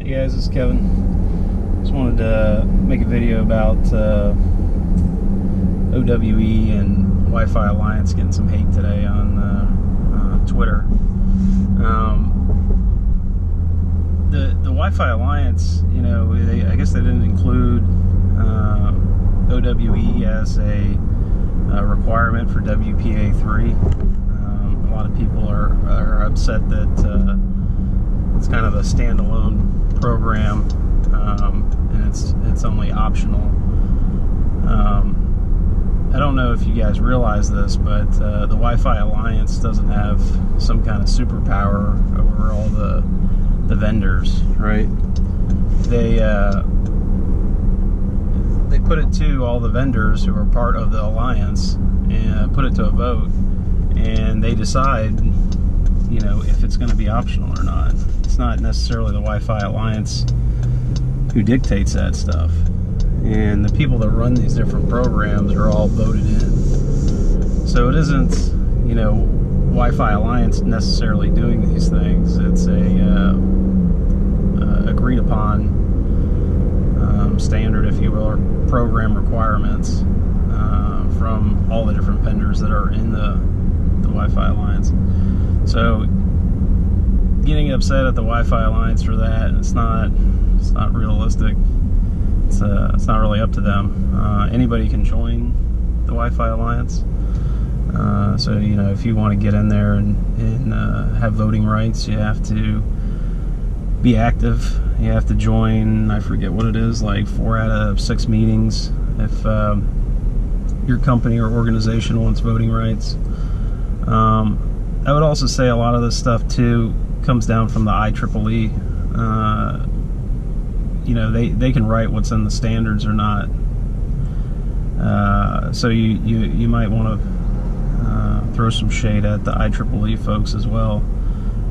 Hey guys, this is Kevin. Just wanted to make a video about OWE and Wi-Fi Alliance getting some hate today on Twitter. The Wi-Fi Alliance, you know, I guess they didn't include OWE as a requirement for WPA 3. A lot of people are upset that it's kind of a standalone program, and it's only optional. I don't know if you guys realize this, but the Wi-Fi Alliance doesn't have some kind of superpower over all the vendors, right? They put it to all the vendors who are part of the alliance and put it to a vote, and they decide, you know, if it's going to be optional or not. It's not necessarily the Wi-Fi Alliance who dictates that stuff. And the people that run these different programs are all voted in. So it isn't, you know, Wi-Fi Alliance necessarily doing these things. It's a agreed upon standard, if you will, or program requirements from all the different vendors that are in the Wi-Fi Alliance. So getting upset at the Wi-Fi Alliance for that, it's not realistic. It's not really up to them. Anybody can join the Wi-Fi Alliance. So, you know, if you want to get in there and have voting rights, you have to be active. You have to join, I forget what it is, like 4 out of 6 meetings if your company or organization wants voting rights. I would also say a lot of this stuff too comes down from the IEEE. You know, they can write what's in the standards or not. So you might want to throw some shade at the IEEE folks as well,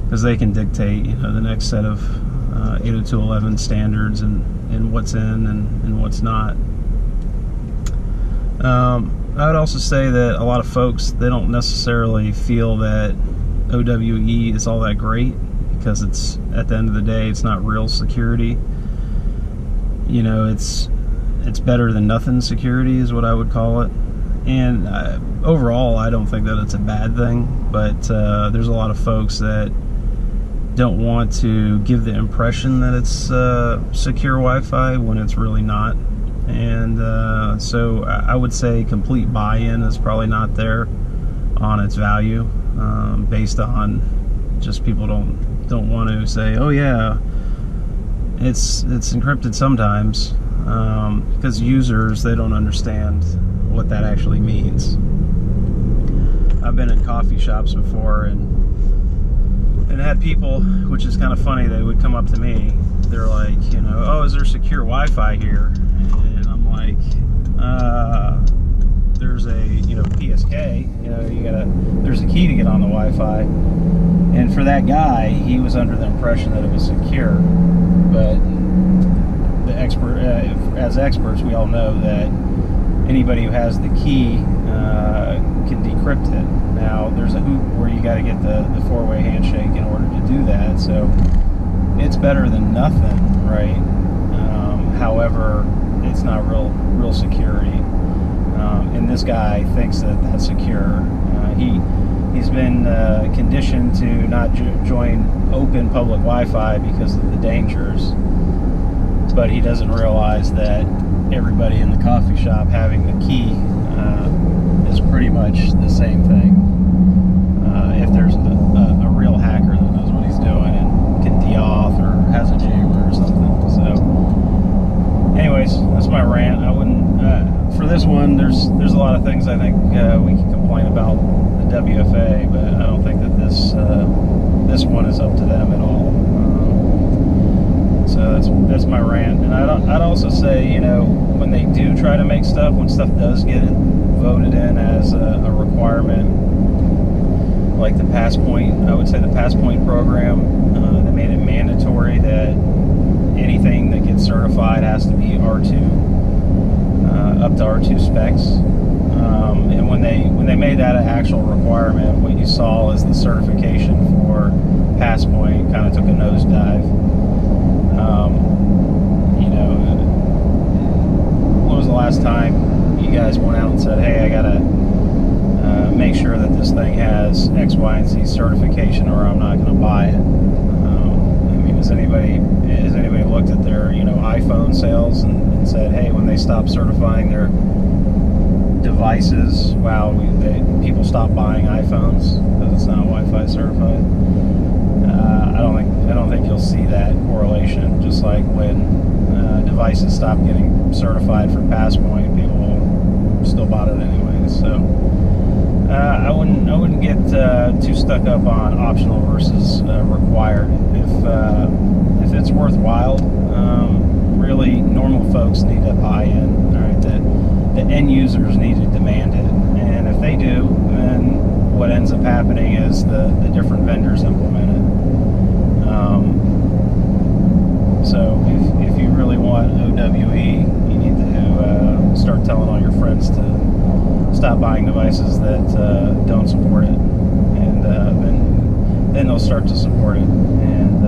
because they can dictate, you know, the next set of 802.11 standards and what's in and what's not. I would also say that a lot of folks, they don't necessarily feel that OWE is all that great, because it's, at the end of the day, it's not real security. You know, it's better than nothing security is what I would call it. And overall, I don't think that it's a bad thing, but there's a lot of folks that don't want to give the impression that it's secure Wi-Fi when it's really not. And so I would say complete buy-in is probably not there on its value, based on just people don't want to say, oh yeah, it's encrypted sometimes, because users, they don't understand what that actually means. I've been in coffee shops before and had people, which is kind of funny, they would come up to me, they're like, you know, oh, is there secure Wi-Fi here? And I'm like, there's a, you know, PSK, you know, there's a key to get on the Wi-Fi. And for that guy, he was under the impression that it was secure. But the expert, as experts, we all know that anybody who has the key can decrypt it. Now, there's a hoop where you got to get the 4-way handshake in order to do that. So it's better than nothing, right? However, it's not real security. And this guy thinks that that's secure. He's been conditioned to not join open public Wi-Fi because of the dangers, but he doesn't realize that everybody in the coffee shop having the key is pretty much the same thing. If there's a real hacker that knows what he's doing and can de-auth or has a jammer or something. So anyways, that's my rant. I wouldn't, for this one, there's a lot of things I think we can complain about the WFA, but I don't think that this one is up to them at all. So that's my rant. And I'd also say, you know, when they do try to make stuff, when stuff does get voted in as a requirement, like the PassPoint, I would say the PassPoint program, they made it mandatory that anything that gets certified has to be R2, up to R2 specs. And when they made that an actual requirement, what you saw is the certification for PassPoint kind of took a nosedive. has anybody looked at their iPhone sales and said, hey, when they stop certifying their devices, wow, people stop buying iPhones because it's not Wi-Fi certified. I don't think you'll see that correlation. Just like when devices stop getting certified for Passpoint, people still bought it anyway. So I wouldn't get too stuck up on optional versus required. If it's worthwhile, really normal folks need to buy in. All right, the end users need to demand it, and if they do, then what ends up happening is the different vendors implement it. So if you really want OWE, you need to start telling all your friends to stop buying devices that don't support it, and then they'll start to support it. And